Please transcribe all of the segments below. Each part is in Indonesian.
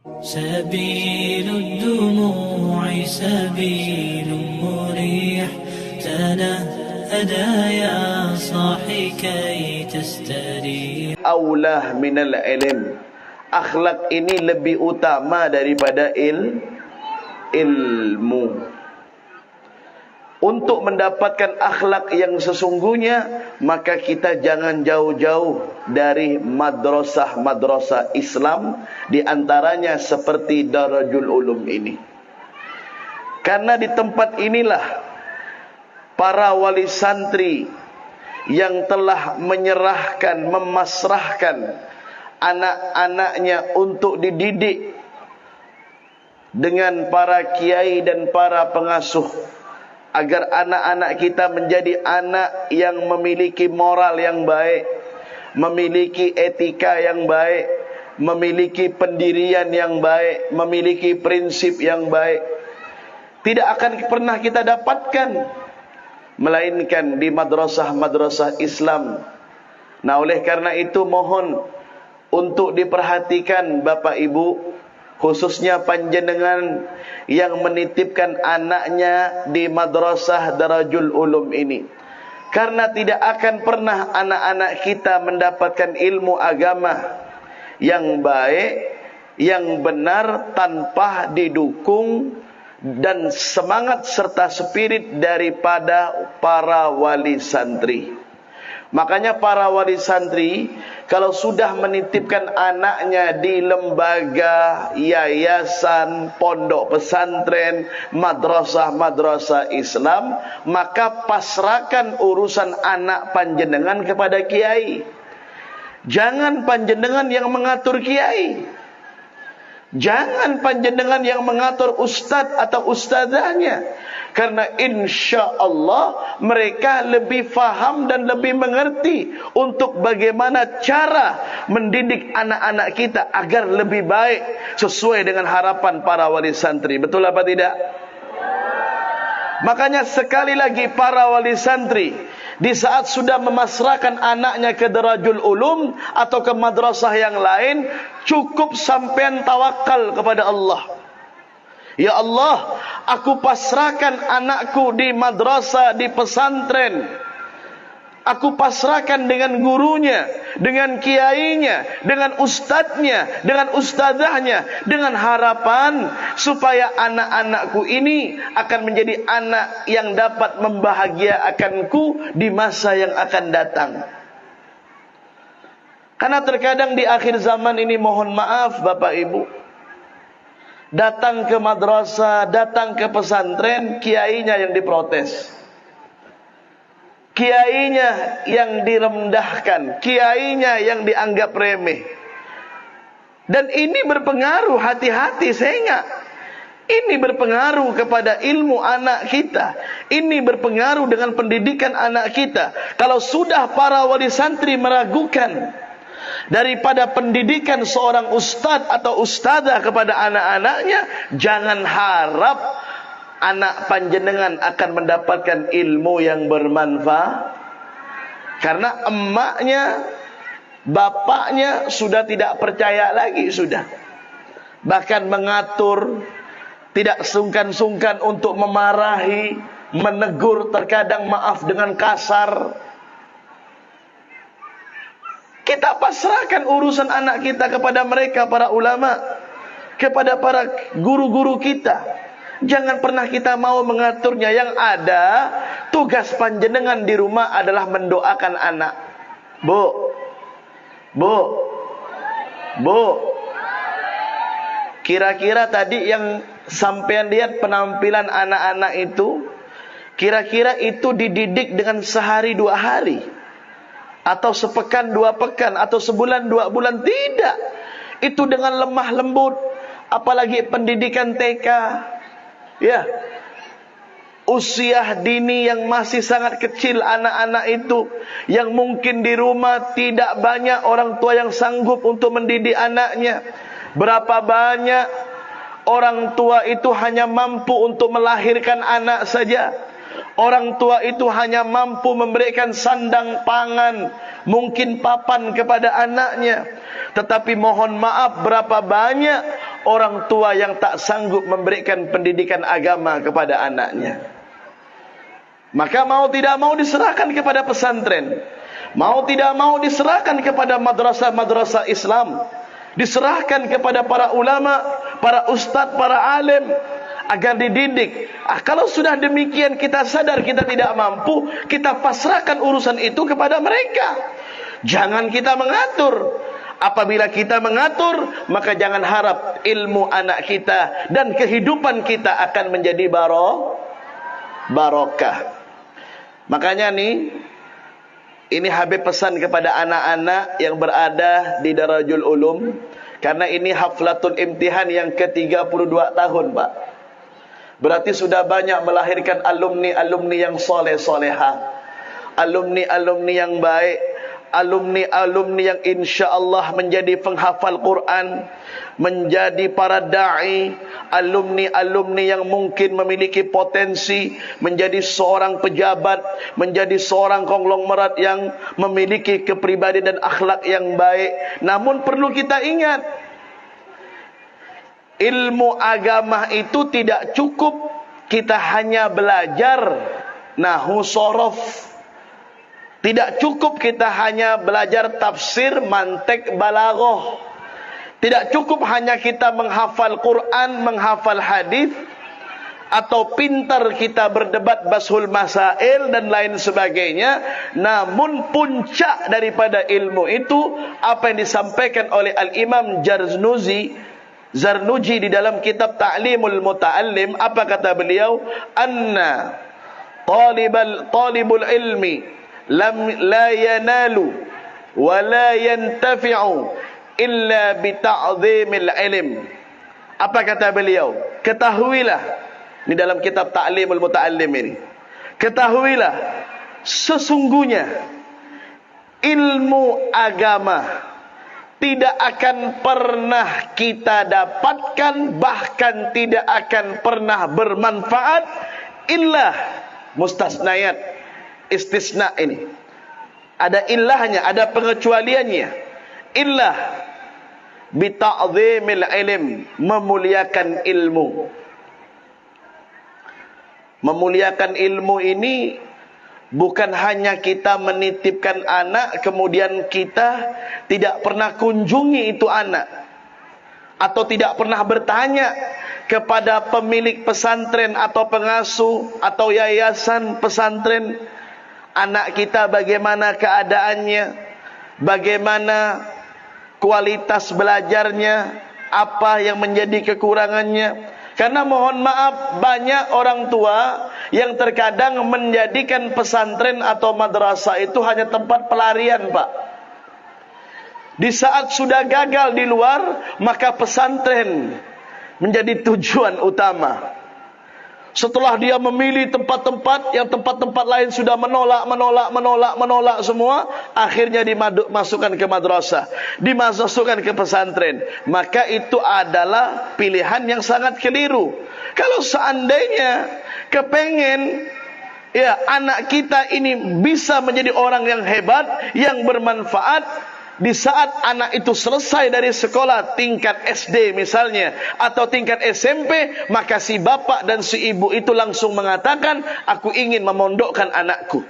سبيل الدموع سبيل مريح تنهدى يا صاحي كي تستريح. Aulah minal ilm. Akhlak ini lebih utama daripada ilmu. Untuk mendapatkan akhlak yang sesungguhnya, maka kita jangan jauh-jauh dari madrasah-madrasah Islam, di antaranya seperti Darajul Ulum ini. Karena di tempat inilah para wali santri yang telah menyerahkan, memasrahkan anak-anaknya untuk dididik dengan para kiai dan para pengasuh, agar anak-anak kita menjadi anak yang memiliki moral yang baik, memiliki etika yang baik, memiliki pendirian yang baik, memiliki prinsip yang baik. Tidak akan pernah kita dapatkan melainkan di madrasah-madrasah Islam. Nah, oleh karena itu mohon untuk diperhatikan Bapak Ibu, khususnya panjenengan yang menitipkan anaknya di madrasah Darajul Ulum ini. Karena tidak akan pernah anak-anak kita mendapatkan ilmu agama yang baik, yang benar, tanpa didukung dan semangat serta spirit daripada para wali santri. Makanya para wali santri kalau sudah menitipkan anaknya di lembaga, yayasan, pondok pesantren, madrasah-madrasah Islam, maka pasrahkan urusan anak panjenengan kepada kiai. Jangan panjenengan yang mengatur kiai. Jangan panjenengan yang mengatur ustadz atau ustadzahnya. Karena insya Allah mereka lebih faham dan lebih mengerti untuk bagaimana cara mendidik anak-anak kita agar lebih baik sesuai dengan harapan para wali santri. Betul apa tidak? Makanya sekali lagi para wali santri, di saat sudah memasrahkan anaknya ke Darajul Ulum atau ke madrasah yang lain, cukup sampean tawakal kepada Allah. Ya Allah, aku pasrahkan anakku di madrasah, di pesantren. Aku pasrahkan dengan gurunya, dengan kiainya, dengan ustadznya, dengan ustadzahnya, dengan harapan supaya anak-anakku ini akan menjadi anak yang dapat membahagiakanku di masa yang akan datang. Karena terkadang di akhir zaman ini, mohon maaf Bapak Ibu, datang ke madrasah, datang ke pesantren, kiainya yang diprotes, kiainya yang direndahkan, kiainya yang dianggap remeh. Dan ini berpengaruh, hati-hati sehingga ini berpengaruh kepada ilmu anak kita. Ini berpengaruh dengan pendidikan anak kita. Kalau sudah para wali santri meragukan daripada pendidikan seorang ustadz atau ustadzah kepada anak-anaknya, jangan harap anak panjenengan akan mendapatkan ilmu yang bermanfaat. Karena emaknya, bapaknya sudah tidak percaya lagi, sudah. Bahkan mengatur, tidak sungkan-sungkan untuk memarahi, menegur, terkadang maaf dengan kasar. Kita pasrahkan urusan anak kita kepada mereka, para ulama, kepada para guru-guru kita. Jangan pernah kita mau mengaturnya. Yang ada, tugas panjenengan di rumah adalah mendoakan anak. Bu, kira-kira tadi yang sampean lihat penampilan anak-anak itu, kira-kira itu dididik dengan sehari 2 hari, atau sepekan 2 pekan, atau sebulan 2 bulan? Tidak. Itu dengan lemah lembut. Apalagi pendidikan TK, ya, usia dini yang masih sangat kecil anak-anak itu, yang mungkin di rumah tidak banyak orang tua yang sanggup untuk mendidik anaknya. Berapa banyak orang tua itu hanya mampu untuk melahirkan anak saja. Orang tua itu hanya mampu memberikan sandang pangan, mungkin papan kepada anaknya. Tetapi mohon maaf, berapa banyak orang tua yang tak sanggup memberikan pendidikan agama kepada anaknya. Maka mau tidak mau diserahkan kepada pesantren, mau tidak mau diserahkan kepada madrasah-madrasah Islam, diserahkan kepada para ulama, para ustadz, para alim, agar dididik. Kalau sudah demikian kita sadar kita tidak mampu, kita pasrahkan urusan itu kepada mereka. Jangan kita mengatur. Apabila kita mengatur, maka jangan harap ilmu anak kita dan kehidupan kita akan menjadi barokah. Makanya nih, ini Habib pesan kepada anak-anak yang berada di Darajul Ulum, karena ini haflatul imtihan yang ke-32 tahun, Pak. Berarti sudah banyak melahirkan alumni-alumni yang soleh-solehah, alumni-alumni yang baik, alumni-alumni yang insya-Allah menjadi penghafal Quran, menjadi para da'i, alumni-alumni yang mungkin memiliki potensi menjadi seorang pejabat, menjadi seorang konglomerat yang memiliki kepribadian dan akhlak yang baik. Namun perlu kita ingat, ilmu agama itu tidak cukup kita hanya belajar nahwu shorof. Tidak cukup kita hanya belajar tafsir, mantek, balaghah. Tidak cukup hanya kita menghafal Quran, menghafal hadis, atau pintar kita berdebat bashul masail dan lain sebagainya. Namun puncak daripada ilmu itu apa yang disampaikan oleh Al-Imam Zarnuji di dalam kitab Ta'limul Muta'allim. Apa kata beliau? Anna talibul ilmi la yanalu wa la yantafi'u illa bita'zimil ilm. Apa kata beliau? Ketahuilah, di dalam kitab Ta'limul Muta'allim ini, ketahuilah sesungguhnya ilmu agama tidak akan pernah kita dapatkan, bahkan tidak akan pernah bermanfaat illa mustasnayat. Istisna ini ada illahnya, ada pengecualiannya. Illah bita'zimil ilm, memuliakan ilmu. Memuliakan ilmu ini bukan hanya kita menitipkan anak kemudian kita tidak pernah kunjungi itu anak, atau tidak pernah bertanya kepada pemilik pesantren atau pengasuh atau yayasan pesantren, anak kita bagaimana keadaannya, bagaimana kualitas belajarnya, apa yang menjadi kekurangannya. Karena mohon maaf, banyak orang tua yang terkadang menjadikan pesantren atau madrasah itu hanya tempat pelarian, Pak. Di saat sudah gagal di luar, maka pesantren menjadi tujuan utama. Setelah dia memilih tempat-tempat yang tempat-tempat lain sudah menolak semua, akhirnya dimasukkan ke madrasah, dimasukkan ke pesantren. Maka itu adalah pilihan yang sangat keliru. Kalau seandainya kepengen anak kita ini bisa menjadi orang yang hebat, yang bermanfaat, di saat anak itu selesai dari sekolah tingkat SD misalnya, atau tingkat SMP, maka si bapak dan si ibu itu langsung mengatakan, aku ingin memondokkan anakku.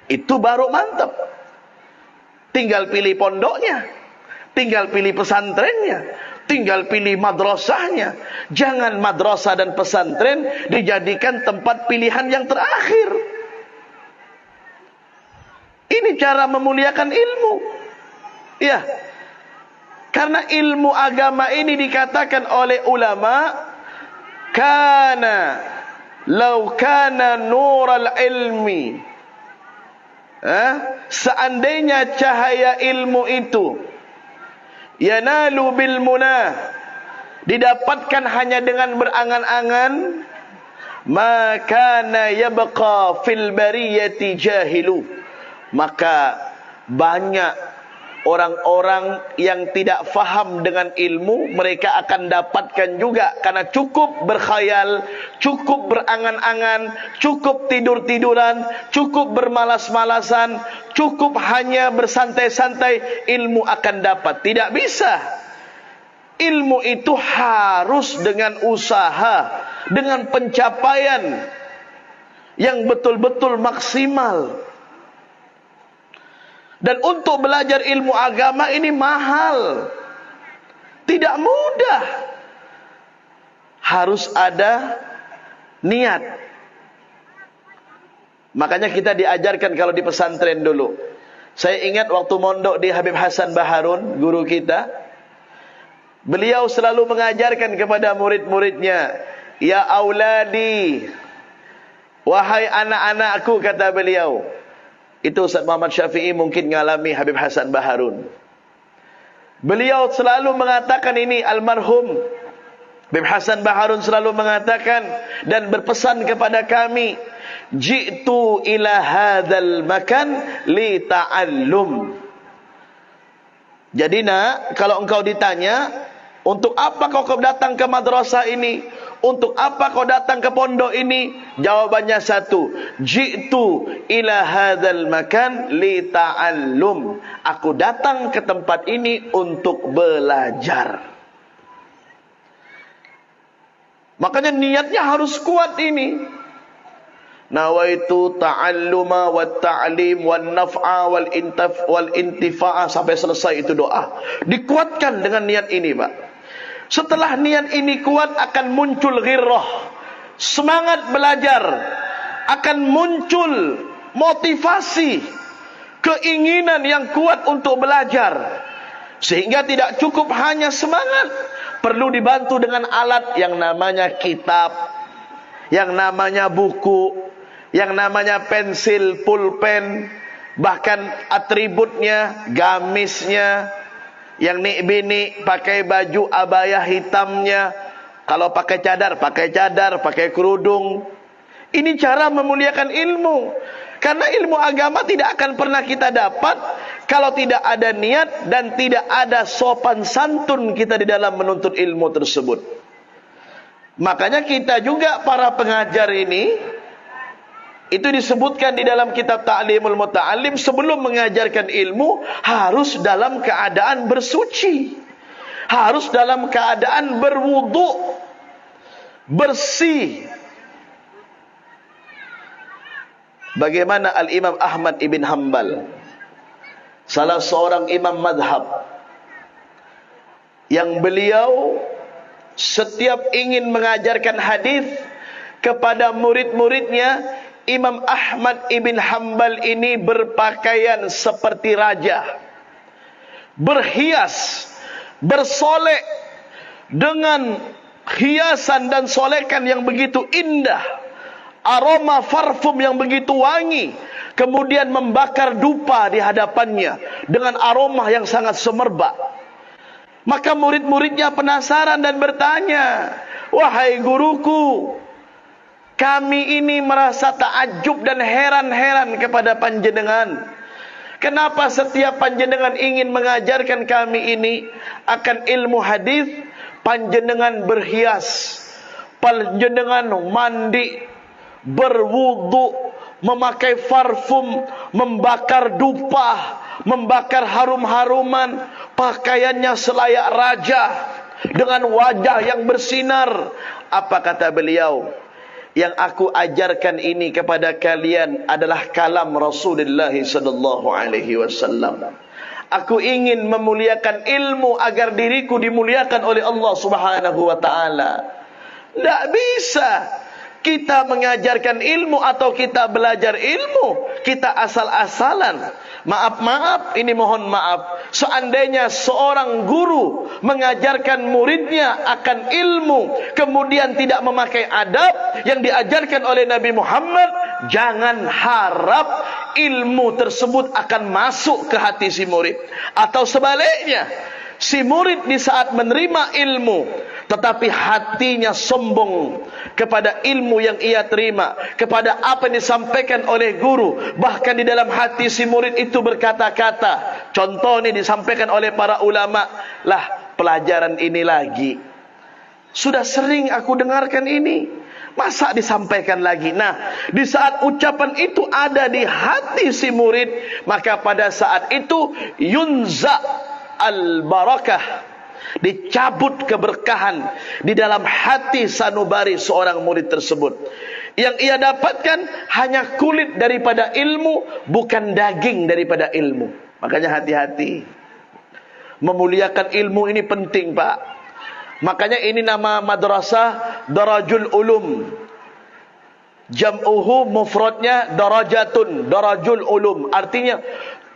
Itu baru mantap. Tinggal pilih pondoknya, tinggal pilih pesantrennya, tinggal pilih madrasahnya. Jangan madrasah dan pesantren dijadikan tempat pilihan yang terakhir. Ini cara memuliakan ilmu. Ya, karena ilmu agama ini dikatakan oleh ulama, law kana nural ilmi, seandainya cahaya ilmu itu yanalu bil munah, didapatkan hanya dengan berangan-angan, maka yabqa fil bariyati jahilu, maka banyak orang-orang yang tidak faham dengan ilmu, mereka akan dapatkan juga, karena cukup berkhayal, cukup berangan-angan, cukup tidur-tiduran, cukup bermalas-malasan, cukup hanya bersantai-santai, ilmu akan dapat. Tidak bisa. ilmu itu harus dengan usaha, dengan pencapaian yang betul-betul maksimal. Dan untuk belajar ilmu agama ini mahal, tidak mudah. Harus ada niat. Makanya kita diajarkan kalau di pesantren dulu. Saya ingat waktu mondok di Habib Hasan Baharun, guru kita, beliau selalu mengajarkan kepada murid-muridnya, "Ya auladi, wahai anak-anakku," kata beliau. Itu Ustaz Muhammad Syafi'i mungkin ngalami Habib Hasan Baharun. Beliau selalu mengatakan ini, almarhum Habib Hasan Baharun selalu mengatakan dan berpesan kepada kami, "Ji'tu ila hadzal makan li ta'allum." Jadi nak, kalau engkau ditanya, untuk apa kau datang ke madrasah ini? Untuk apa kau datang ke pondok ini? Jawabannya satu, ji'tu ila hadzal makan li ta'allum. Aku datang ke tempat ini untuk belajar. Makanya niatnya harus kuat ini. Nawaitu ta'alluma wat ta'lim wan naf'a wal intifa'a, sampai selesai itu doa. Dikuatkan dengan niat ini, Pak. Setelah niat ini kuat, akan muncul ghirrah, semangat belajar, akan muncul motivasi, keinginan yang kuat untuk belajar. Sehingga tidak cukup hanya semangat, perlu dibantu dengan alat yang namanya kitab, yang namanya buku, yang namanya pensil, pulpen, bahkan atributnya, gamisnya. Yang nik bini pakai baju abaya hitamnya, kalau pakai cadar, pakai kerudung. Ini cara memuliakan ilmu. Karena ilmu agama tidak akan pernah kita dapat kalau tidak ada niat dan tidak ada sopan santun kita di dalam menuntut ilmu tersebut. Makanya kita juga para pengajar ini, itu disebutkan di dalam kitab Ta'limul Muta'allim, sebelum mengajarkan ilmu harus dalam keadaan bersuci, harus dalam keadaan berwudu, bersih. Bagaimana Al-Imam Ahmad ibn Hanbal, salah seorang imam madhab, yang beliau setiap ingin mengajarkan hadis kepada murid-muridnya, Imam Ahmad ibn Hanbal ini berpakaian seperti raja, berhias, bersolek dengan hiasan dan solekan yang begitu indah, aroma parfum yang begitu wangi, kemudian membakar dupa di hadapannya dengan aroma yang sangat semerbak. Maka murid-muridnya penasaran dan bertanya, "Wahai guruku, kami ini merasa takjub dan heran-heran kepada panjenengan. Kenapa setiap panjenengan ingin mengajarkan kami ini akan ilmu hadis, panjenengan berhias, panjenengan mandi, berwudu, memakai parfum, membakar dupa, membakar harum-haruman, pakaiannya selayak raja, dengan wajah yang bersinar." Apa kata beliau? "Yang aku ajarkan ini kepada kalian adalah kalam Rasulullah sallallahu alaihi wasallam. Aku ingin memuliakan ilmu agar diriku dimuliakan oleh Allah Subhanahu wa taala." Tidak bisa kita mengajarkan ilmu atau kita belajar ilmu, kita asal-asalan. Maaf, ini mohon maaf. Seandainya seorang guru mengajarkan muridnya akan ilmu, kemudian tidak memakai adab yang diajarkan oleh Nabi Muhammad, jangan harap ilmu tersebut akan masuk ke hati si murid. Atau sebaliknya, si murid di saat menerima ilmu, tetapi hatinya sombong kepada ilmu yang ia terima, kepada apa yang disampaikan oleh guru. Bahkan di dalam hati si murid itu berkata-kata, contoh ini disampaikan oleh para ulama, "Lah, pelajaran ini lagi, sudah sering aku dengarkan ini, masa disampaikan lagi?" Nah, di saat ucapan itu ada di hati si murid, maka pada saat itu yunza al-barakah, Dicabut keberkahan di dalam hati sanubari seorang murid tersebut. Yang ia dapatkan hanya kulit daripada ilmu, bukan daging daripada ilmu. Makanya hati-hati. Memuliakan ilmu ini penting, Pak. Makanya ini nama madrasah Darajul Ulum. Jam'uhu mufradnya darajatun, darajul ulum. Artinya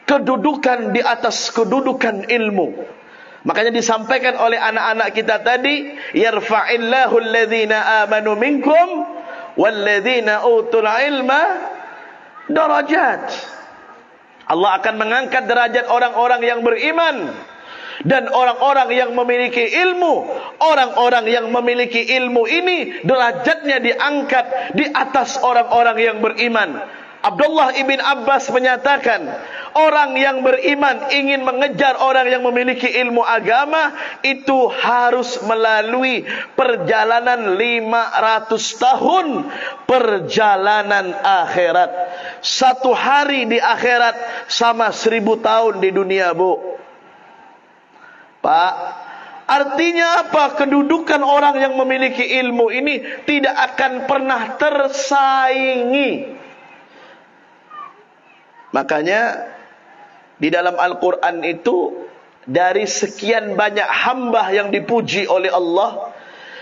kedudukan di atas kedudukan ilmu. Makanya disampaikan oleh anak-anak kita tadi, yarfa'illahu alladhina amanu minkum walladhina utul ilma darajat. Allah akan mengangkat derajat orang-orang yang beriman dan orang-orang yang memiliki ilmu. Orang-orang yang memiliki ilmu ini derajatnya diangkat di atas orang-orang yang beriman. Abdullah ibn Abbas menyatakan, orang yang beriman ingin mengejar orang yang memiliki ilmu agama, itu harus melalui perjalanan 500 tahun perjalanan akhirat. Satu hari di akhirat sama 1000 tahun di dunia, Bu. Pak, artinya apa? Kedudukan orang yang memiliki ilmu ini tidak akan pernah tersaingi. Makanya di dalam Al-Quran itu, dari sekian banyak hamba yang dipuji oleh Allah,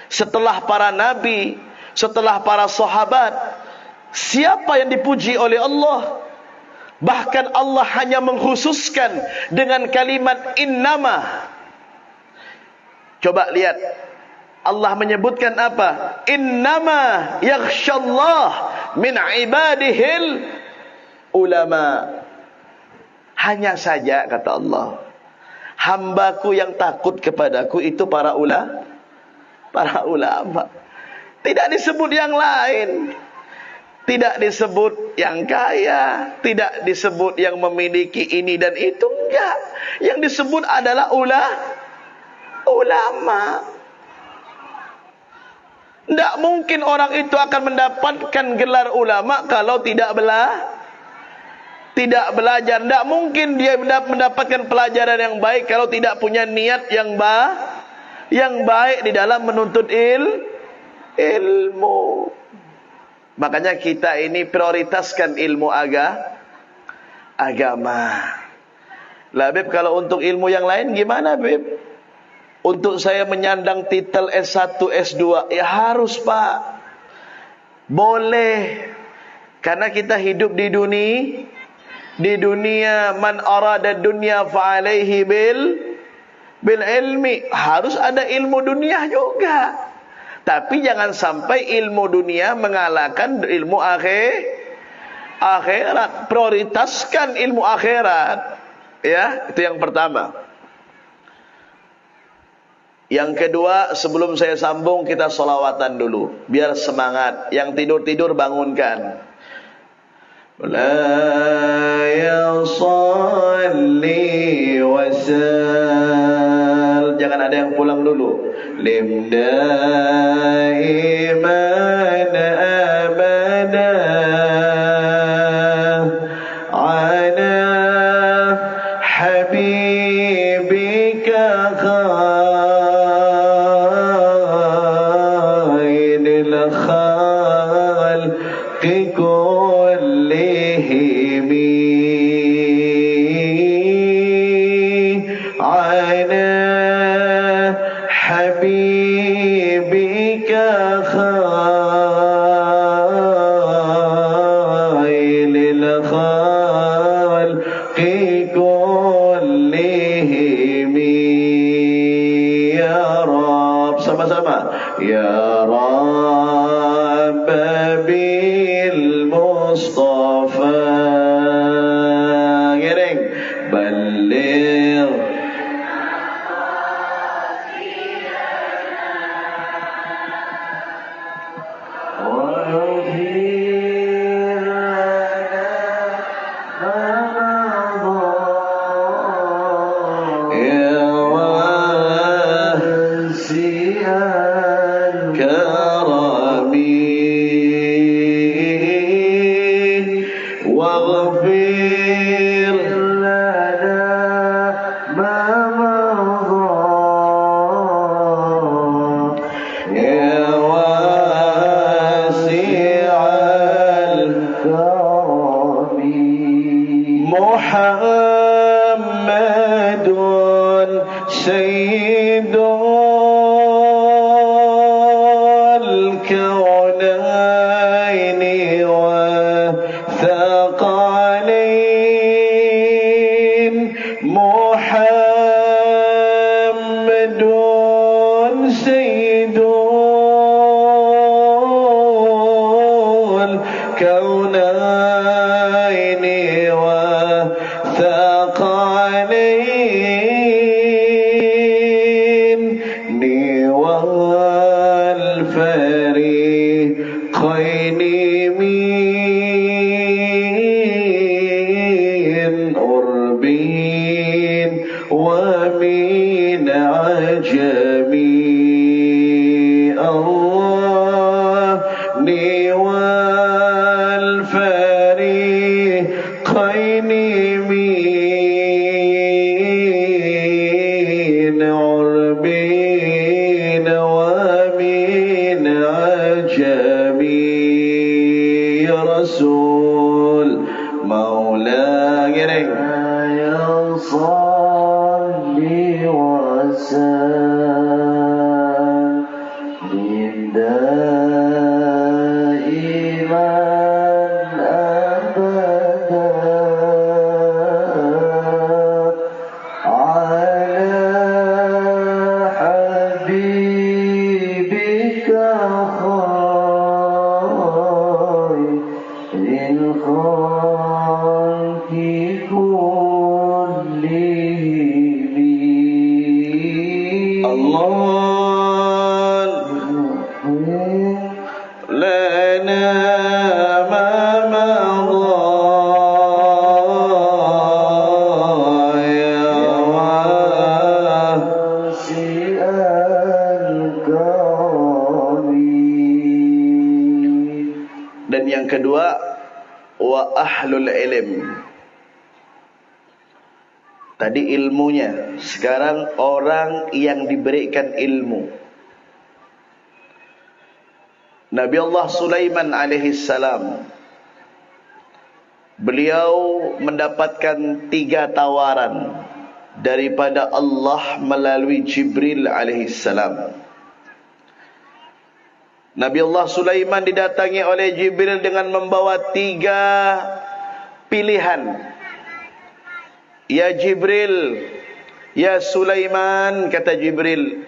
setelah para nabi, setelah para sahabat, siapa yang dipuji oleh Allah? Bahkan Allah hanya mengkhususkan dengan kalimat innama. Coba lihat, Allah menyebutkan apa? Innama yakhshallah min ibadihil ulama. Hanya saja, kata Allah, hambaku yang takut kepadaku itu para ulama. Tidak disebut yang lain. Tidak disebut yang kaya, tidak disebut yang memiliki ini dan itu, enggak. Yang disebut adalah ulama. Tidak mungkin orang itu akan mendapatkan gelar ulama kalau tidak belajar. Tidak mungkin dia mendapatkan pelajaran yang baik kalau tidak punya niat yang baik di dalam menuntut ilmu. Makanya kita ini prioritaskan ilmu agama. Lah, Beb, kalau untuk ilmu yang lain gimana, Beb? Untuk saya menyandang titel S1, S2, ya harus, Pak. Boleh. Karena kita hidup di dunia man arada dunya fa'alaihi bil ilmi. Harus ada ilmu dunia juga. Tapi jangan sampai ilmu dunia mengalahkan ilmu akhirat. Prioritaskan ilmu akhirat. Ya, itu yang pertama. Yang kedua, sebelum saya sambung, kita sholawatan dulu, biar semangat. Yang tidur-tidur bangunkan. La yusalli wasal. Jangan ada yang pulang dulu. Limdaiman abada ala habibika khairil khalqi kullihim ala habibika khairil khalqi kullihim ya Rabb. Sama-sama. Ya Rabb bil Mustafa. Giring. Baligh واغفر لنا ما مضى سيد الكونين والثقلين والفريقين من أرب ومن عجم الله والفريقين من عرب ومن عجم يا رسول مولاي يا صلي وسلم دائما أبدا على حبيبك خير الخلق كلهم الله لنا ما مضى يا واسع الكرم. Dan yang kedua, wa ahlul ilm. Tadi ilmunya, sekarang orang yang diberikan ilmu. Nabi Allah Sulaiman alaihi salam, beliau mendapatkan 3 tawaran daripada Allah melalui Jibril alaihi salam. Nabi Allah Sulaiman didatangi oleh Jibril dengan membawa 3 pilihan. Ya Jibril, ya Sulaiman, kata Jibril,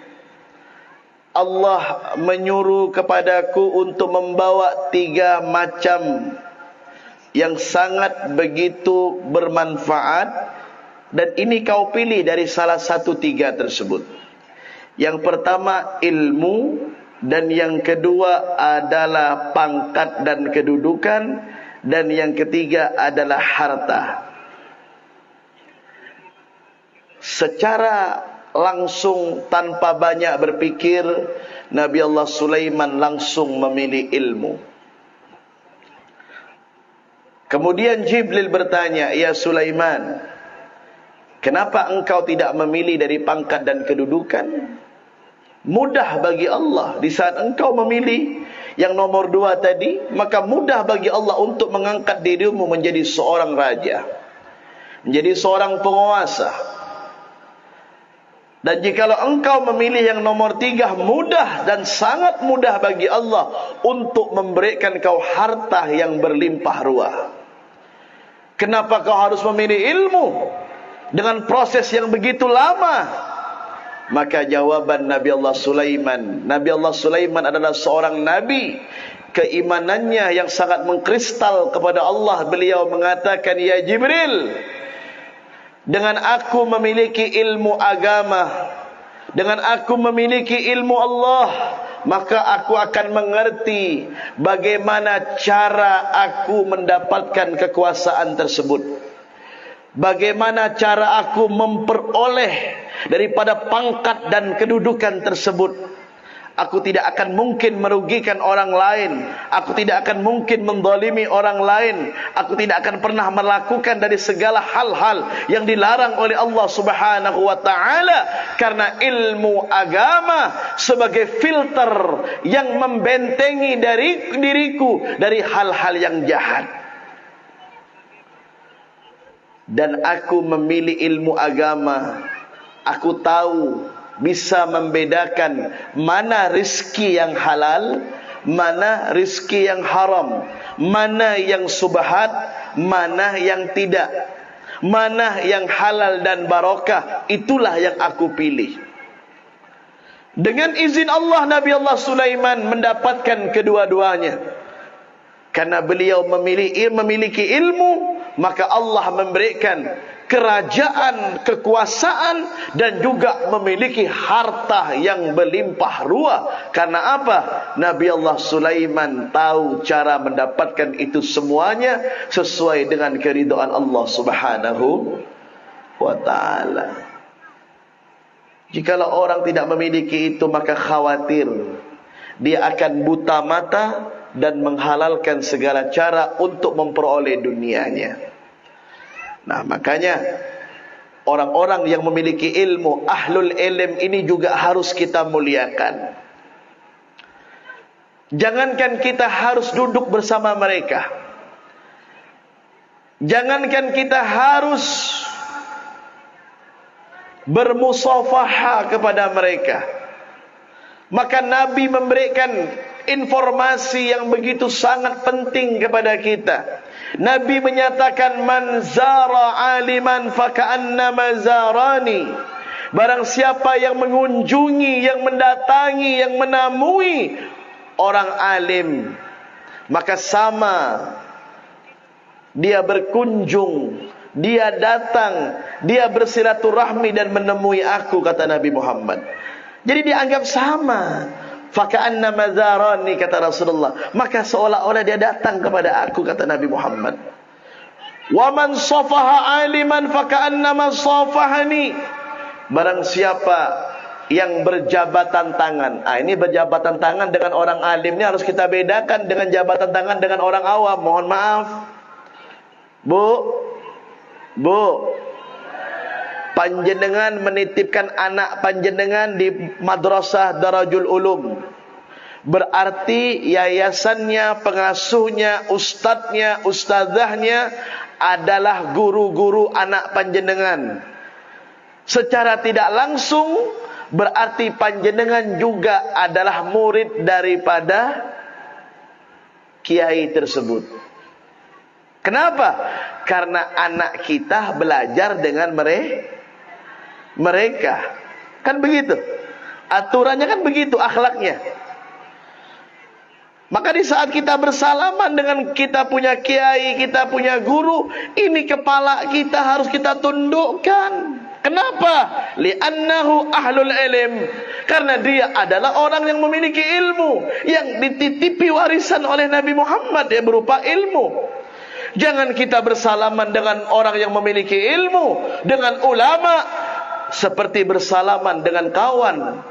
Allah menyuruh kepadaku untuk membawa 3 macam yang sangat begitu bermanfaat, dan ini kau pilih dari salah satu 3 tersebut. Yang pertama ilmu, dan yang kedua adalah pangkat dan kedudukan, dan yang ketiga adalah harta. Secara langsung tanpa banyak berpikir, Nabi Allah Sulaiman langsung memilih ilmu. Kemudian Jibril bertanya, ya Sulaiman, kenapa engkau tidak memilih dari pangkat dan kedudukan? Mudah bagi Allah. Di saat engkau memilih yang nomor 2 tadi, maka mudah bagi Allah untuk mengangkat dirimu menjadi seorang raja, menjadi seorang penguasa. Dan jikalau engkau memilih yang nomor 3, mudah dan sangat mudah bagi Allah untuk memberikan kau harta yang berlimpah ruah. Kenapa kau harus memilih ilmu dengan proses yang begitu lama? Maka jawaban Nabi Allah Sulaiman, Nabi Allah Sulaiman adalah seorang nabi, keimanannya yang sangat mengkristal kepada Allah. Beliau mengatakan, ya Jibril, dengan aku memiliki ilmu agama, dengan aku memiliki ilmu Allah, maka aku akan mengerti bagaimana cara aku mendapatkan kekuasaan tersebut, bagaimana cara aku memperoleh daripada pangkat dan kedudukan tersebut. Aku tidak akan mungkin merugikan orang lain, aku tidak akan mungkin menzalimi orang lain, aku tidak akan pernah melakukan dari segala hal-hal yang dilarang oleh Allah Subhanahu wa taala, karena ilmu agama sebagai filter yang membentengi dari diriku dari hal-hal yang jahat. Dan aku memilih ilmu agama, aku tahu bisa membedakan mana rizki yang halal, mana rizki yang haram, mana yang subhat, mana yang tidak, mana yang halal dan barakah. Itulah yang aku pilih. Dengan izin Allah, Nabi Allah Sulaiman mendapatkan kedua-duanya. Karena beliau memiliki ilmu, maka Allah memberikan kerajaan, kekuasaan, dan juga memiliki harta yang berlimpah ruah. Karena apa? Nabi Allah Sulaiman tahu cara mendapatkan itu semuanya sesuai dengan keridhaan Allah Subhanahu wa ta'ala. Jikalau orang tidak memiliki itu, maka khawatir dia akan buta mata dan menghalalkan segala cara untuk memperoleh dunianya. Nah, makanya orang-orang yang memiliki ilmu, ahlul ilm ini juga harus kita muliakan. Jangankan kita harus duduk bersama mereka, jangankan kita harus bermusafaha kepada mereka, maka Nabi memberikan informasi yang begitu sangat penting kepada kita. Nabi menyatakan, man zara aliman faka'annama zarani. Barang siapa yang mengunjungi, yang mendatangi, yang menemui orang alim, maka sama dia berkunjung, dia datang, dia bersilaturahmi dan menemui aku, kata Nabi Muhammad. Jadi dianggap sama. Faka'annama zarani, kata Rasulullah. Maka seolah-olah dia datang kepada aku, kata Nabi Muhammad. Wa man safaha aliman faka'annama safahani. Barang siapa yang berjabatan tangan. Ini berjabatan tangan dengan orang alim ini harus kita bedakan dengan jabatan tangan dengan orang awam. Mohon maaf, Bu, panjenengan menitipkan anak panjenengan di Madrasah Darajul Ulum. Berarti yayasannya, pengasuhnya, ustadznya, ustadzahnya adalah guru-guru anak panjenengan. Secara tidak langsung berarti panjenengan juga adalah murid daripada kiai tersebut. Kenapa? Karena anak kita belajar dengan mereka. Kan begitu. Aturannya kan begitu, akhlaknya. Maka di saat kita bersalaman dengan kita punya kiai, kita punya guru, ini kepala kita harus kita tundukkan. Kenapa? Li'annahu ahlul ilm. Karena dia adalah orang yang memiliki ilmu, yang dititipi warisan oleh Nabi Muhammad, yang berupa ilmu. Jangan kita bersalaman dengan orang yang memiliki ilmu, dengan ulama, seperti bersalaman dengan kawan.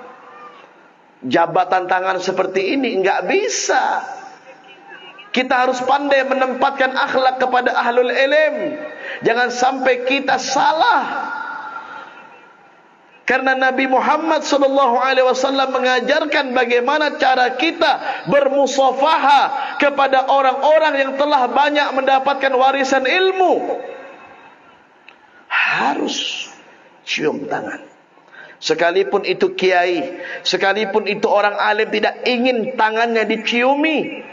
Jabatan tangan seperti ini enggak bisa. Kita harus pandai menempatkan akhlak kepada ahlul ilm. Jangan sampai kita salah. Karena Nabi Muhammad SAW mengajarkan bagaimana cara kita bermusafaha kepada orang-orang yang telah banyak mendapatkan warisan ilmu. Harus cium tangan. Sekalipun itu kiai, sekalipun itu orang alim, tidak ingin tangannya diciumi.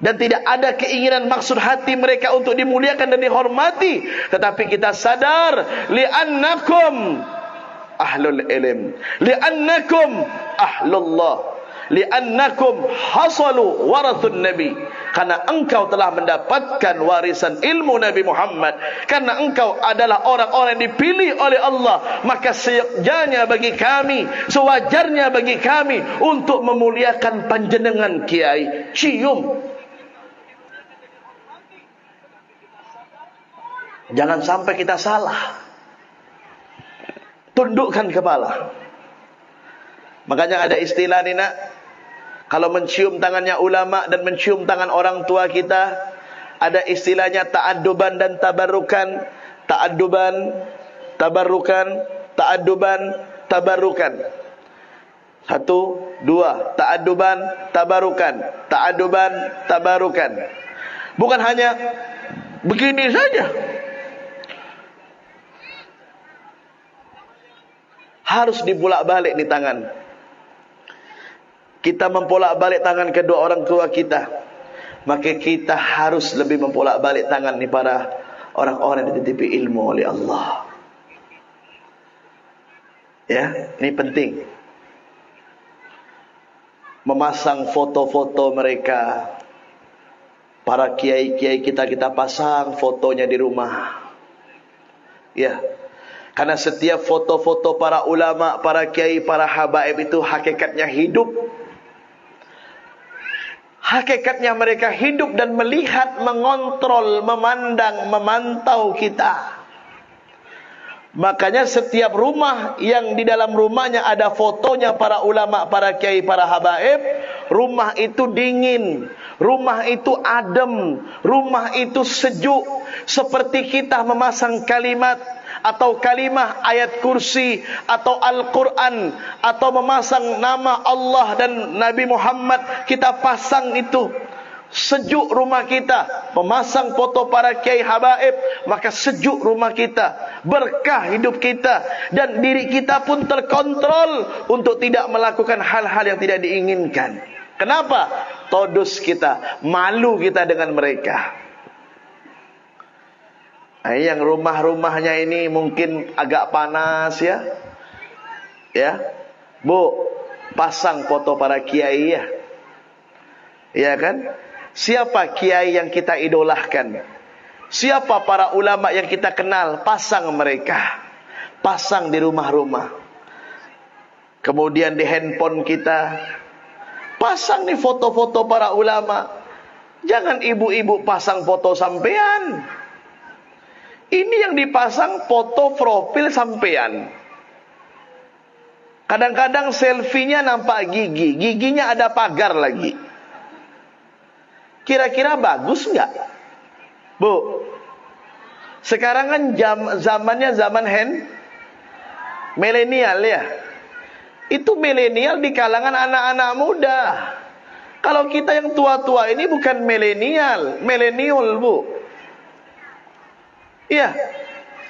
Dan tidak ada keinginan maksud hati mereka untuk dimuliakan dan dihormati. Tetapi kita sadar, li'annakum ahlul ilm, li'annakum ahlullah, li'annakum hasalu warathun nabi. Karena engkau telah mendapatkan warisan ilmu Nabi Muhammad, karena engkau adalah orang-orang yang dipilih oleh Allah, maka seyogyanya bagi kami, sewajarnya bagi kami untuk memuliakan panjenengan kiai. Cium. Jangan sampai kita salah. Tundukkan kepala. Makanya ada istilah ni nak, kalau mencium tangannya ulama dan mencium tangan orang tua kita, ada istilahnya ta'adduban dan tabarrukan. Ta'adduban, tabarrukan, ta'adduban, tabarrukan. 1, 2, ta'adduban, tabarrukan, ta'adduban, tabarrukan. Bukan hanya begini saja. Harus dipolak-balik nih tangan. Kita mempolak-balik tangan kedua orang tua kita, maka kita harus lebih mempolak-balik tangan nih para orang-orang yang dititipi ilmu oleh Allah. Ya, ini penting. memasang foto-foto mereka. Para kiai-kiai kita pasang fotonya di rumah. Ya. Karena setiap foto-foto para ulama, para kiai, para habaib itu hakikatnya hidup. Hakikatnya mereka hidup dan melihat, mengontrol, memandang, memantau kita. Makanya setiap rumah yang di dalam rumahnya ada fotonya para ulama, para kiai, para habaib, rumah itu dingin, rumah itu adem, rumah itu sejuk. Seperti kita memasang kalimat atau kalimah ayat kursi atau Al-Quran, atau memasang nama Allah dan Nabi Muhammad, kita pasang itu. Sejuk rumah kita. Memasang foto para kiai habaib, maka sejuk rumah kita, berkah hidup kita, dan diri kita pun terkontrol untuk tidak melakukan hal-hal yang tidak diinginkan. Kenapa? Todus kita, malu kita dengan mereka. Nah, yang rumah-rumahnya ini mungkin agak panas ya. Ya. Bu, pasang foto para kiai ya. Ya kan? Siapa kiai yang kita idolahkan? Siapa para ulama yang kita kenal? Pasang mereka. Pasang di rumah-rumah. Kemudian di handphone kita, pasang nih foto-foto para ulama. Jangan ibu-ibu pasang foto sampean. Ini yang dipasang foto profil sampean. Kadang-kadang selfie-nya nampak gigi. Giginya ada pagar lagi. Kira-kira bagus enggak? Bu, sekarang kan zamannya zaman milenial ya. Itu milenial di kalangan anak-anak muda. Kalau kita yang tua-tua ini bukan milenial bu. Iya.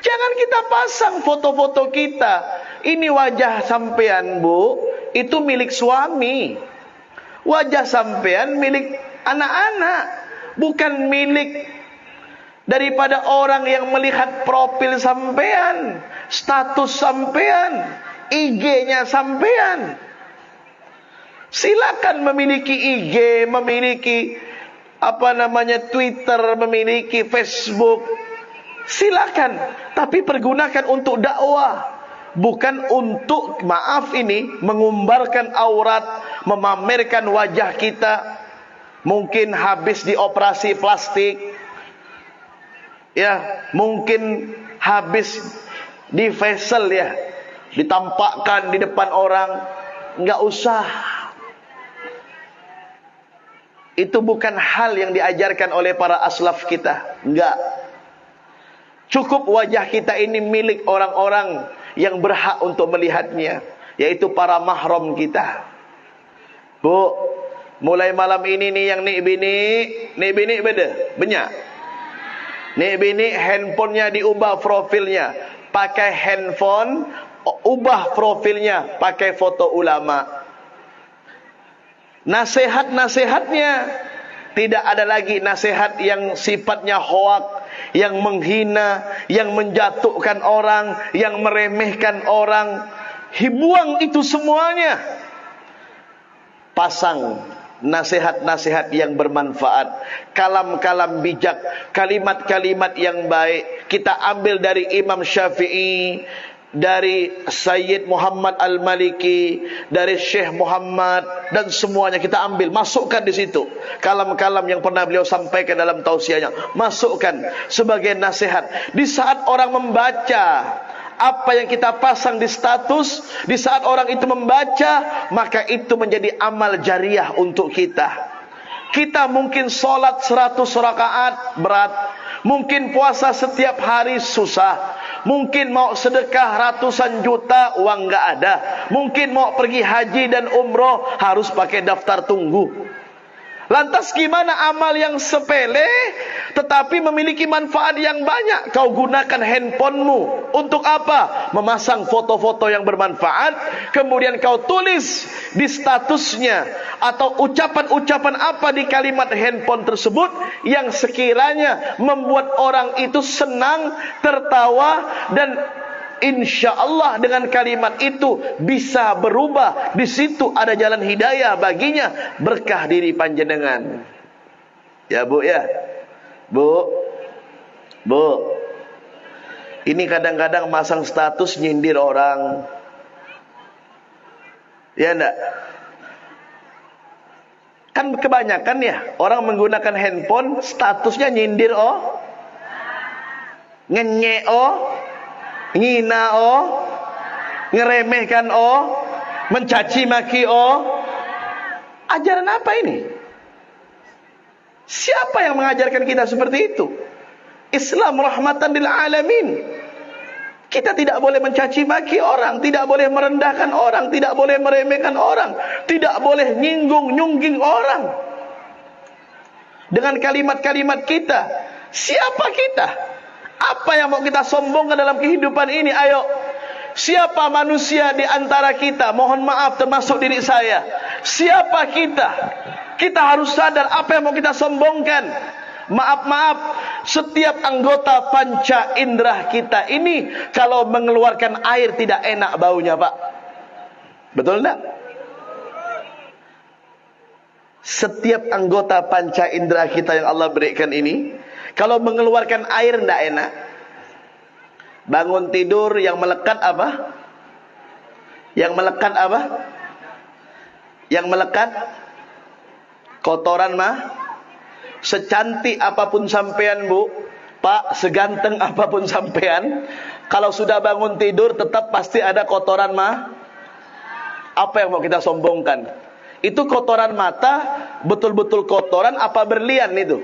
Jangan kita pasang foto-foto kita. Ini wajah sampean bu, itu milik suami. Wajah sampean milik anak-anak, bukan milik daripada orang yang melihat profil sampean, status sampean, IG-nya sampean. Silakan memiliki IG, memiliki Twitter, memiliki Facebook. Silakan, tapi pergunakan untuk dakwah, bukan untuk mengumbarkan aurat, memamerkan wajah kita. Mungkin habis dioperasi plastik, ya, mungkin habis di facial ya, ditampakkan di depan orang. Enggak usah. Itu bukan hal yang diajarkan oleh para aslaf kita. Enggak. Cukup wajah kita ini milik orang-orang yang berhak untuk melihatnya, yaitu para mahram kita. Bu, mulai malam ini nih yang nik bini beda, banyak. Nik bini handphonenya diubah profilnya, pakai handphone, ubah profilnya, pakai foto ulama. Nasihat-nasihatnya tidak ada lagi nasihat yang sifatnya hoak, yang menghina, yang menjatuhkan orang, yang meremehkan orang. Buang itu semuanya. Pasang nasihat-nasihat yang bermanfaat, kalam-kalam bijak, kalimat-kalimat yang baik. Kita ambil dari Imam Syafi'i, dari Sayyid Muhammad Al-Maliki, dari Syekh Muhammad, dan semuanya kita ambil, masukkan di situ. Kalam-kalam yang pernah beliau sampaikan dalam tausiahnya, masukkan sebagai nasihat. Di saat orang membaca apa yang kita pasang di status, di saat orang itu membaca, maka itu menjadi amal jariah untuk kita. Kita mungkin sholat 100 rakaat berat, mungkin puasa setiap hari susah, mungkin mau sedekah ratusan juta uang nggak ada, mungkin mau pergi haji dan umroh harus pakai daftar tunggu. Lantas gimana amal yang sepele tetapi memiliki manfaat yang banyak? Kau gunakan handphonemu untuk apa? Memasang foto-foto yang bermanfaat, kemudian kau tulis di statusnya atau ucapan-ucapan apa di kalimat handphone tersebut yang sekiranya membuat orang itu senang, tertawa, dan insya Allah dengan kalimat itu bisa berubah. Di situ ada jalan hidayah baginya, berkah diri panjenengan. Ya Bu ya, Bu. Ini kadang-kadang masang status nyindir orang. Ya enggak? Kan kebanyakan ya orang menggunakan handphone statusnya nyindir ngenyek ngina ngeremehkan mencaci maki ajaran apa ini? Siapa yang mengajarkan kita seperti itu? Islam rahmatan lil alamin. Kita tidak boleh mencaci maki orang, tidak boleh merendahkan orang, tidak boleh meremehkan orang, tidak boleh nyungging orang dengan kalimat-kalimat kita. Siapa kita? Apa yang mau kita sombongkan dalam kehidupan ini? Ayo, siapa manusia di antara kita? Mohon maaf termasuk diri saya. Siapa kita? Kita harus sadar apa yang mau kita sombongkan. Maaf, setiap anggota panca indera kita ini kalau mengeluarkan air tidak enak baunya, Pak. Betul enggak? Setiap anggota panca indera kita yang Allah berikan ini kalau mengeluarkan air tidak enak. Bangun tidur yang melekat apa? Yang melekat kotoran mah. Secantik apapun sampean Bu, Pak, seganteng apapun sampean, kalau sudah bangun tidur tetap pasti ada kotoran mah. Apa yang mau kita sombongkan? Itu kotoran mata, betul-betul kotoran apa berlian itu?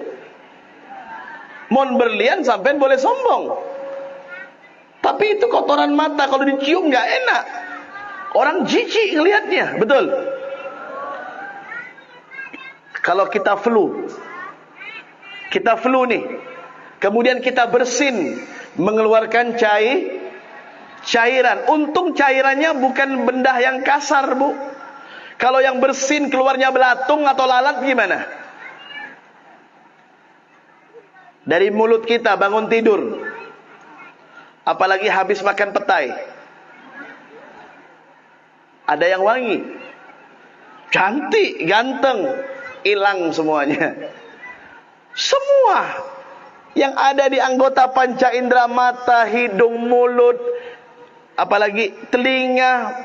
Mon berlian sampean boleh sombong. Tapi itu kotoran mata, kalau dicium nggak enak. Orang jijik ngelihatnya, betul? Kalau kita flu nih, kemudian kita bersin, mengeluarkan cairan. Untung cairannya bukan benda yang kasar, Bu. Kalau yang bersin keluarnya belatung atau lalat gimana? Dari mulut kita bangun tidur, apalagi habis makan petai, ada yang wangi, cantik, ganteng, hilang semuanya. Semua yang ada di anggota panca indera mata, hidung, mulut, apalagi telinga,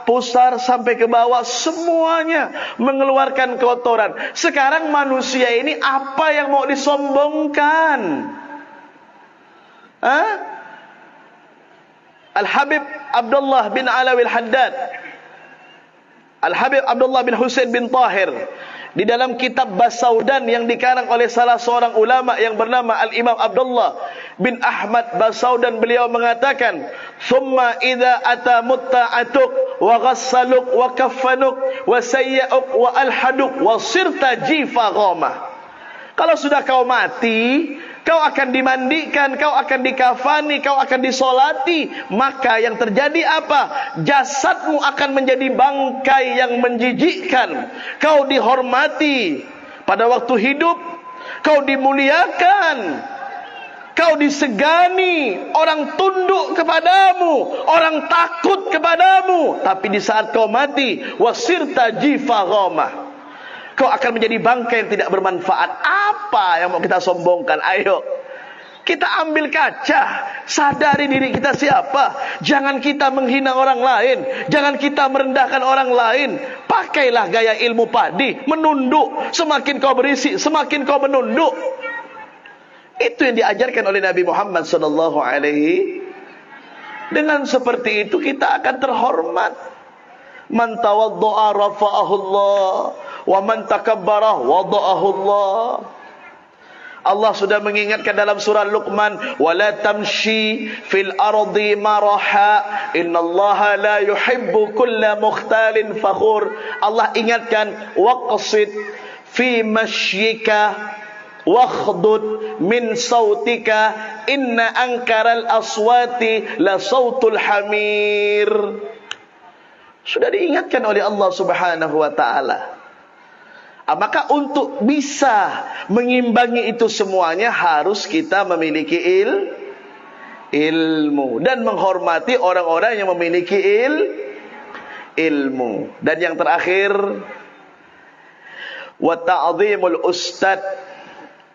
pusar sampai ke bawah, semuanya mengeluarkan kotoran. Sekarang manusia ini apa yang mau disombongkan? Al-Habib Abdullah bin Alawi Al-Haddad, Al-Habib Abdullah bin Husain bin Tahir, di dalam kitab Basaudan yang dikarang oleh salah seorang ulama yang bernama Al-Imam Abdullah bin Ahmad Basaudan, beliau mengatakan, "Thumma idza ata mutta'atuk wa ghassaluk wa kaffanuk wa sayya'uk wa alhaduk wa sirta jifa ghamah." Kalau sudah kau mati, kau akan dimandikan, kau akan dikafani, kau akan disolati, maka yang terjadi apa? Jasadmu akan menjadi bangkai yang menjijikkan. Kau dihormati pada waktu hidup, kau dimuliakan, kau disegani, orang tunduk kepadamu, orang takut kepadamu. Tapi di saat kau mati, wasirta jifa ghamah, kau akan menjadi bangkai yang tidak bermanfaat. Apa yang mau kita sombongkan? Ayo, kita ambil kaca, sadari diri kita siapa. Jangan kita menghina orang lain, jangan kita merendahkan orang lain. Pakailah gaya ilmu padi, menunduk. Semakin kau berisi, semakin kau menunduk. Itu yang diajarkan oleh Nabi Muhammad SAW. Dengan seperti itu kita akan terhormat. Man tawaddu'a rafa'ahu Allah, wa man takabbara wada'ahu Allah. Allah sudah mengingatkan dalam surah Luqman, wala tamshi fil ardi maraha innallaha la yuhibbu kulla mukhtalin fakhur. Allah ingatkan, waqsid fi mashyika wakhdud min sautika inna ankaral aswati la sautul hamir. Sudah diingatkan oleh Allah Subhanahu wa taala. Maka untuk bisa mengimbangi itu semuanya harus kita memiliki ilmu, dan menghormati orang-orang yang memiliki ilmu. Dan yang terakhir, wa ta'zimul ustad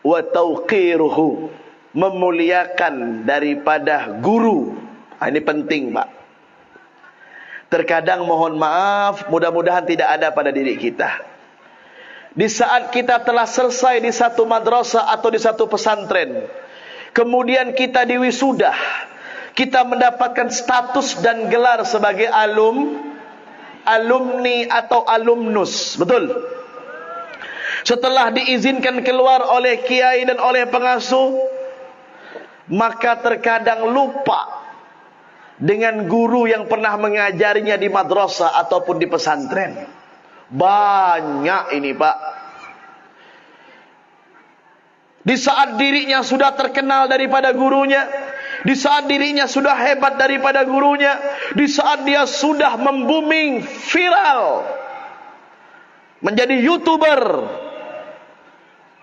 wa tauqiruhu, memuliakan daripada guru. Ini penting, Pak. Terkadang mohon maaf, mudah-mudahan tidak ada pada diri kita. Di saat kita telah selesai di satu madrasah atau di satu pesantren, kemudian kita diwisuda, kita mendapatkan status dan gelar sebagai alumni atau alumnus, betul? Setelah diizinkan keluar oleh kiai dan oleh pengasuh, maka terkadang lupa dengan guru yang pernah mengajarinya di madrasah ataupun di pesantren. Banyak ini, Pak. Di saat dirinya sudah terkenal daripada gurunya, di saat dirinya sudah hebat daripada gurunya, di saat dia sudah membuming viral, menjadi YouTuber,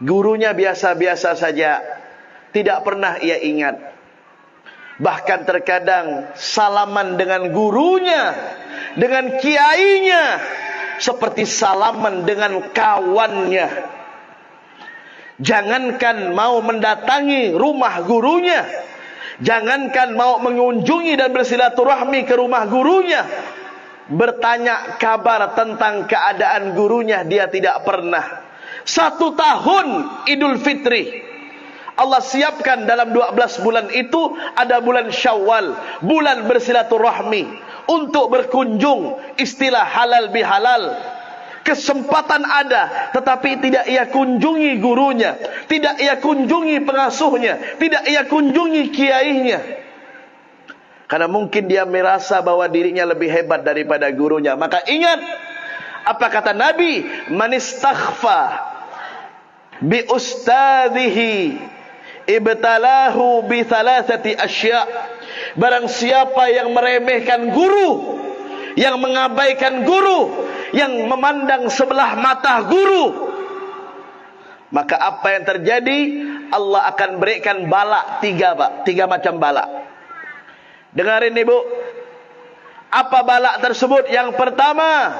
gurunya biasa-biasa saja, tidak pernah ia ingat. Bahkan terkadang salaman dengan gurunya, dengan kiainya, seperti salaman dengan kawannya. Jangankan mau mendatangi rumah gurunya, jangankan mau mengunjungi dan bersilaturahmi ke rumah gurunya, bertanya kabar tentang keadaan gurunya dia tidak pernah. 1 tahun Idul Fitri Allah siapkan dalam 12 bulan itu ada bulan Syawal, bulan bersilaturahmi, untuk berkunjung, istilah halal bihalal. Kesempatan ada, tetapi tidak ia kunjungi gurunya, tidak ia kunjungi pengasuhnya, tidak ia kunjungi kiainya. Karena mungkin dia merasa bahwa dirinya lebih hebat daripada gurunya. Maka ingat, apa kata Nabi? Man istaghfa bi ustadhihi ibtalahu bi thalathati asya'. Barang siapa yang meremehkan guru, yang mengabaikan guru, yang memandang sebelah mata guru, maka apa yang terjadi? Allah akan berikan bala 3, Pak. 3 macam bala. Dengarin Ibu. Apa bala tersebut? Yang pertama,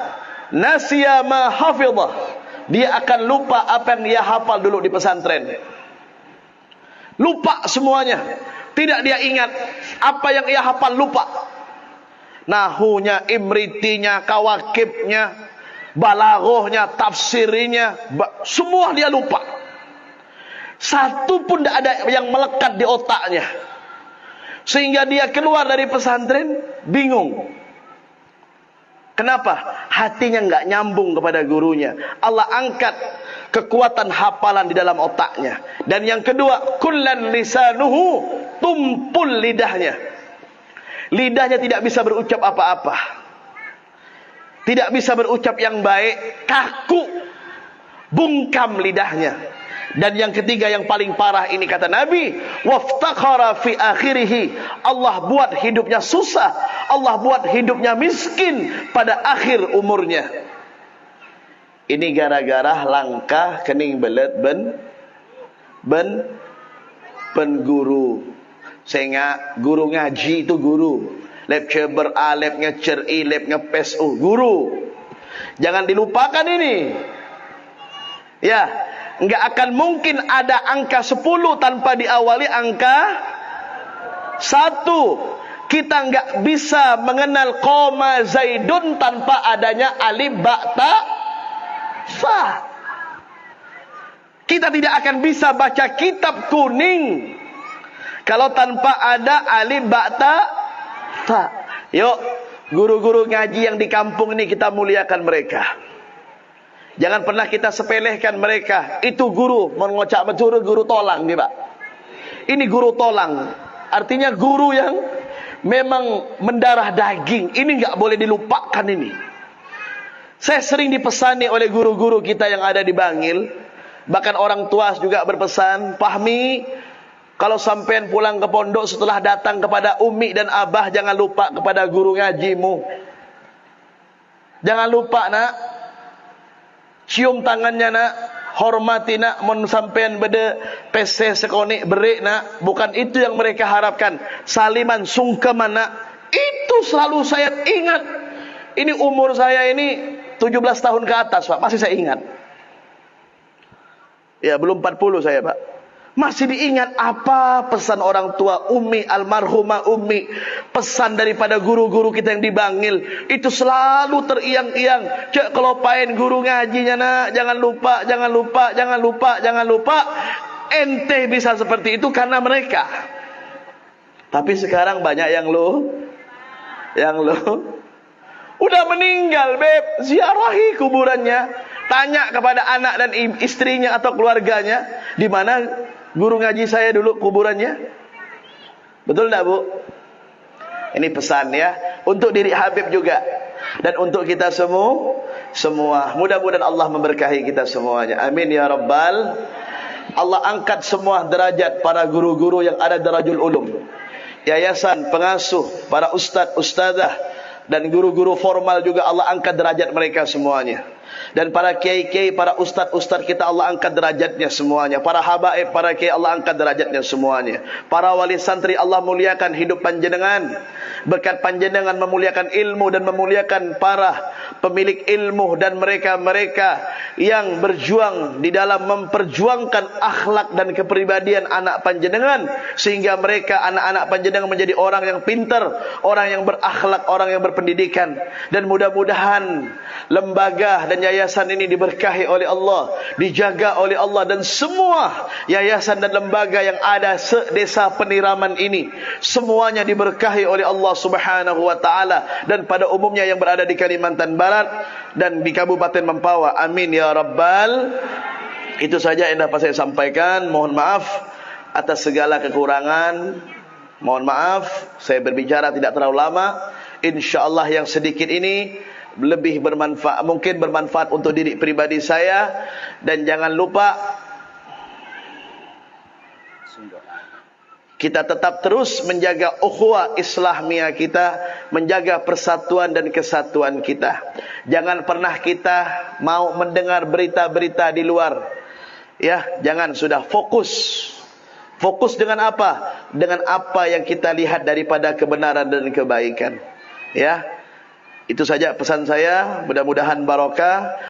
nasiya ma hafidhah. Dia akan lupa apa yang dia hafal dulu di pesantren. Lupa semuanya. Tidak dia ingat apa yang ia hafal, lupa. Nahunya, imritinya, kawakibnya, balaghahnya, tafsirnya, semua dia lupa. Satu pun tidak ada yang melekat di otaknya. Sehingga dia keluar dari pesantren bingung. Kenapa? Hatinya enggak nyambung kepada gurunya. Allah angkat kekuatan hafalan di dalam otaknya. Dan yang kedua, kullan lisanuhu, tumpul lidahnya. Lidahnya tidak bisa berucap apa-apa. Tidak bisa berucap yang baik, kaku, bungkam lidahnya. Dan yang ketiga yang paling parah ini kata Nabi, waftakhara fi akhirih. Allah buat hidupnya susah, Allah buat hidupnya miskin pada akhir umurnya. Ini gara-gara langkah kening belet ben guru. Sehingga guru ngaji itu guru. Lep ceber A, lep ngecer I, lep ngepes U, guru. Jangan dilupakan ini. Ya, enggak akan mungkin ada angka 10 tanpa diawali angka 1. Kita enggak bisa mengenal koma Zaidun tanpa adanya alif ba ta sa. Kita tidak akan bisa baca kitab kuning kalau tanpa ada alif ba ta sa. Yuk, guru-guru ngaji yang di kampung ini kita muliakan mereka. Jangan pernah kita sepelehkan mereka. Itu guru, mengocak mencuri, guru tolang nih, Pak. Ini guru tolang. Artinya guru yang memang mendarah daging. Ini nggak boleh dilupakan ini. Saya sering dipesani oleh guru-guru kita yang ada di Bangil. Bahkan orang tua juga berpesan, Fahmi, kalau sampean pulang ke pondok setelah datang kepada umi dan abah, jangan lupa kepada guru ngajimu. Jangan lupa, nak. Cium tangannya, nak. hormati nak, mun sampean beda PC sekonik berik nak, bukan itu yang mereka harapkan. Saliman sungkeman nak, itu selalu saya ingat. Ini umur saya ini 17 tahun ke atas Pak, masih saya ingat. Ya belum 40 saya Pak, masih diingat apa pesan orang tua Umi, almarhumah Umi, pesan daripada guru-guru kita yang dibangil. Itu selalu teriang-iang, cek kelopain guru ngajinya nak, jangan lupa, jangan lupa, jangan lupa, jangan lupa. Ente bisa seperti itu karena mereka. Tapi sekarang banyak yang udah meninggal beb, ziarahi kuburannya, tanya kepada anak dan istrinya atau keluarganya, di mana guru ngaji saya dulu kuburannya. Betul tak Bu? Ini pesan ya, untuk diri Habib juga dan untuk kita semua. Mudah-mudahan Allah memberkahi kita semuanya. Amin ya rabbal. Allah angkat semua derajat para guru-guru yang ada darajul ulum, yayasan, pengasuh, para ustadz, ustadzah, dan guru-guru formal juga Allah angkat derajat mereka semuanya. Dan para kiai-kiai, para ustadz-ustadz kita Allah angkat derajatnya semuanya. Para habaib, para kiai Allah angkat derajatnya semuanya. Para wali santri Allah muliakan hidup panjenengan. Berkat panjenengan memuliakan ilmu dan memuliakan para pemilik ilmu dan mereka-mereka yang berjuang di dalam memperjuangkan akhlak dan kepribadian anak panjenengan, sehingga mereka anak-anak panjenengan menjadi orang yang pintar, orang yang berakhlak, orang yang berpendidikan. Dan mudah-mudahan lembaga dan yayasan ini diberkahi oleh Allah, dijaga oleh Allah, dan semua yayasan dan lembaga yang ada se-desa Peniraman ini semuanya diberkahi oleh Allah Subhanahu wa taala, dan pada umumnya yang berada di Kalimantan Barat dan di Kabupaten Mempawah. Amin ya rabbal. Itu saja yang dapat saya sampaikan. Mohon maaf atas segala kekurangan. Mohon maaf saya berbicara tidak terlalu lama. InsyaAllah yang sedikit ini lebih bermanfaat, mungkin bermanfaat untuk diri pribadi saya. Dan jangan lupa kita tetap terus menjaga ukhuwah Islamiyah kita, menjaga persatuan dan kesatuan kita. Jangan pernah kita mau mendengar berita-berita di luar. Ya, jangan, sudah fokus. Fokus dengan apa? Dengan apa yang kita lihat daripada kebenaran dan kebaikan. Ya. Itu saja pesan saya, mudah-mudahan barokah.